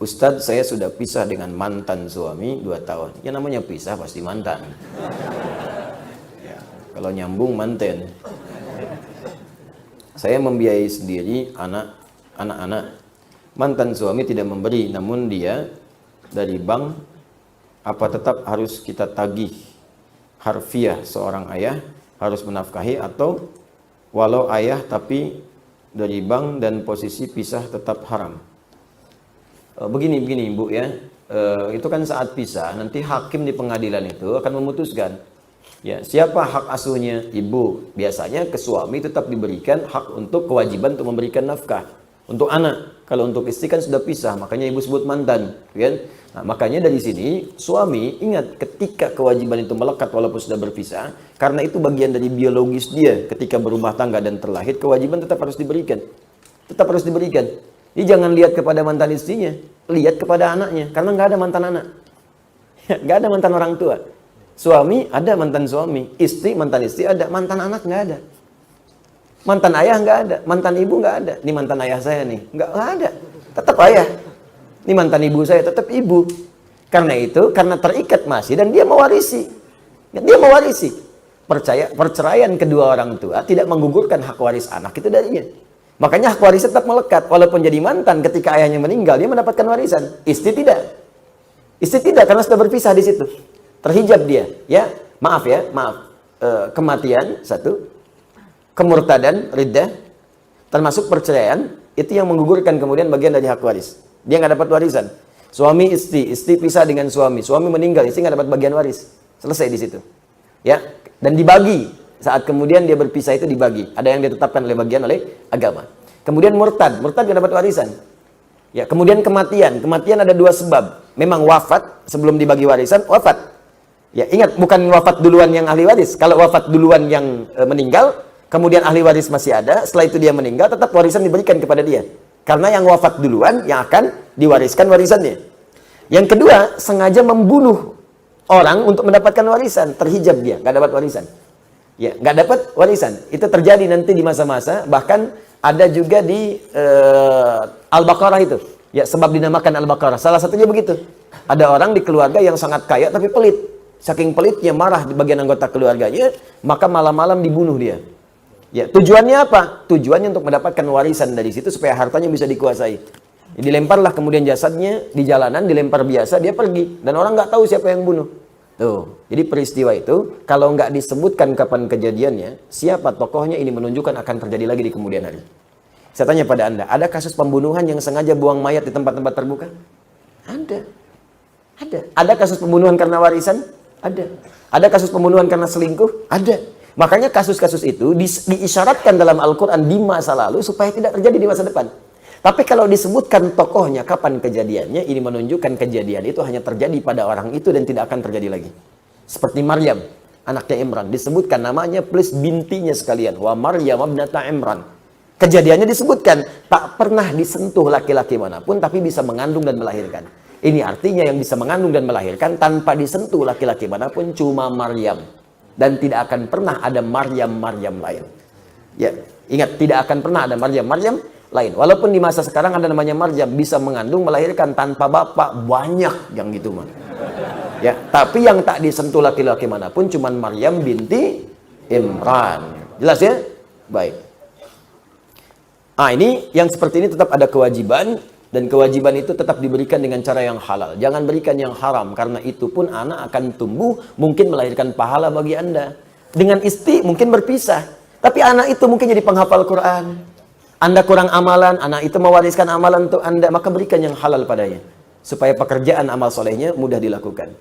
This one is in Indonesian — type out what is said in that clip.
Ustadz, saya sudah pisah dengan mantan suami 2 tahun. Ya namanya pisah pasti mantan. Ya, kalau nyambung manten. Saya membiayai sendiri anak-anak. Mantan suami tidak memberi, namun dia dari bank, apa tetap harus kita tagih harfiah seorang ayah harus menafkahi, atau walau ayah tapi dari bank dan posisi pisah tetap haram? Begini Bu ya, itu kan saat pisah nanti hakim di pengadilan itu akan memutuskan ya siapa hak asuhnya. Ibu, biasanya ke suami tetap diberikan hak untuk kewajiban untuk memberikan nafkah untuk anak. Kalau untuk istri kan sudah pisah, makanya ibu sebut mantan kan. Nah, makanya dari sini suami ingat, ketika kewajiban itu melekat walaupun sudah berpisah, karena itu bagian dari biologis dia. Ketika berumah tangga dan terlahir, kewajiban tetap harus diberikan, tetap harus diberikan. Jadi jangan lihat kepada mantan istrinya, lihat kepada anaknya, karena nggak ada mantan anak, nggak ada mantan orang tua. Suami ada mantan suami, istri mantan istri ada, mantan anak nggak ada, mantan ayah nggak ada, mantan ibu nggak ada. Ini mantan ayah saya nih, nggak ada, tetap ayah. Ini mantan ibu saya, tetap ibu. Karena itu, karena terikat masih dan dia mewarisi, perceraian kedua orang tua tidak menggugurkan hak waris anak itu darinya. Makanya hak waris tetap melekat, walaupun jadi mantan ketika ayahnya meninggal dia mendapatkan warisan. Istri tidak karena sudah berpisah di situ, terhijab dia. Ya, maaf. Kematian satu, kemurtadan, riddah, termasuk perceraian itu yang menggugurkan kemudian bagian dari hak waris. Dia nggak dapat warisan. Suami istri pisah dengan suami meninggal, istri nggak dapat bagian waris. Selesai di situ. Ya, dan dibagi. Saat kemudian dia berpisah itu dibagi. Ada yang ditetapkan oleh bagian oleh agama. Kemudian murtad nggak dapat warisan. Ya, kemudian kematian ada 2 sebab. Memang wafat sebelum dibagi warisan, wafat. Ya, ingat, bukan wafat duluan yang ahli waris. Kalau wafat duluan yang meninggal, kemudian ahli waris masih ada, setelah itu dia meninggal, tetap warisan diberikan kepada dia. Karena yang wafat duluan yang akan diwariskan warisannya. Yang kedua, sengaja membunuh orang untuk mendapatkan warisan, terhijab dia, nggak dapat warisan. Ya, nggak dapat warisan. Itu terjadi nanti di masa-masa, bahkan ada juga di Al-Baqarah itu. Ya, sebab dinamakan Al-Baqarah. Salah satunya begitu. Ada orang di keluarga yang sangat kaya tapi pelit. Saking pelitnya marah di bagian anggota keluarganya, maka malam-malam dibunuh dia. Ya, tujuannya apa? Tujuannya untuk mendapatkan warisan dari situ supaya hartanya bisa dikuasai. Dilemparlah kemudian jasadnya di jalanan, dilempar biasa, dia pergi dan orang nggak tahu siapa yang bunuh. Tuh, jadi peristiwa itu kalau nggak disebutkan kapan kejadiannya, siapa tokohnya, ini menunjukkan akan terjadi lagi di kemudian hari. Saya tanya pada Anda, ada kasus pembunuhan yang sengaja buang mayat di tempat-tempat terbuka? Ada. Ada kasus pembunuhan karena warisan? Ada. Ada kasus pembunuhan karena selingkuh? Ada. Makanya kasus-kasus itu diisyaratkan dalam Al-Quran di masa lalu supaya tidak terjadi di masa depan. Tapi kalau disebutkan tokohnya, kapan kejadiannya, ini menunjukkan kejadian itu hanya terjadi pada orang itu dan tidak akan terjadi lagi. Seperti Maryam, anaknya Imran, disebutkan namanya plus bintinya sekalian. Wa Maryam ibnata Imran. Kejadiannya disebutkan, tak pernah disentuh laki-laki manapun, tapi bisa mengandung dan melahirkan. Ini artinya yang bisa mengandung dan melahirkan tanpa disentuh laki-laki manapun cuma Maryam. Dan tidak akan pernah ada Maryam lain. Ya, ingat, tidak akan pernah ada Maryam lain. Walaupun di masa sekarang ada namanya Maryam, bisa mengandung, melahirkan tanpa bapak, banyak yang gitu mah. Ya, tapi yang tak disentuh laki-laki manapun cuman Maryam binti Imran. Jelas ya? Baik. Ini yang seperti ini tetap ada kewajiban, dan kewajiban itu tetap diberikan dengan cara yang halal. Jangan berikan yang haram, karena itu pun anak akan tumbuh, mungkin melahirkan pahala bagi Anda. Dengan istri mungkin berpisah, tapi anak itu mungkin jadi penghafal Quran. Anda kurang amalan, anak itu mewariskan amalan untuk Anda, maka berikan yang halal padanya. Supaya pekerjaan amal solehnya mudah dilakukan.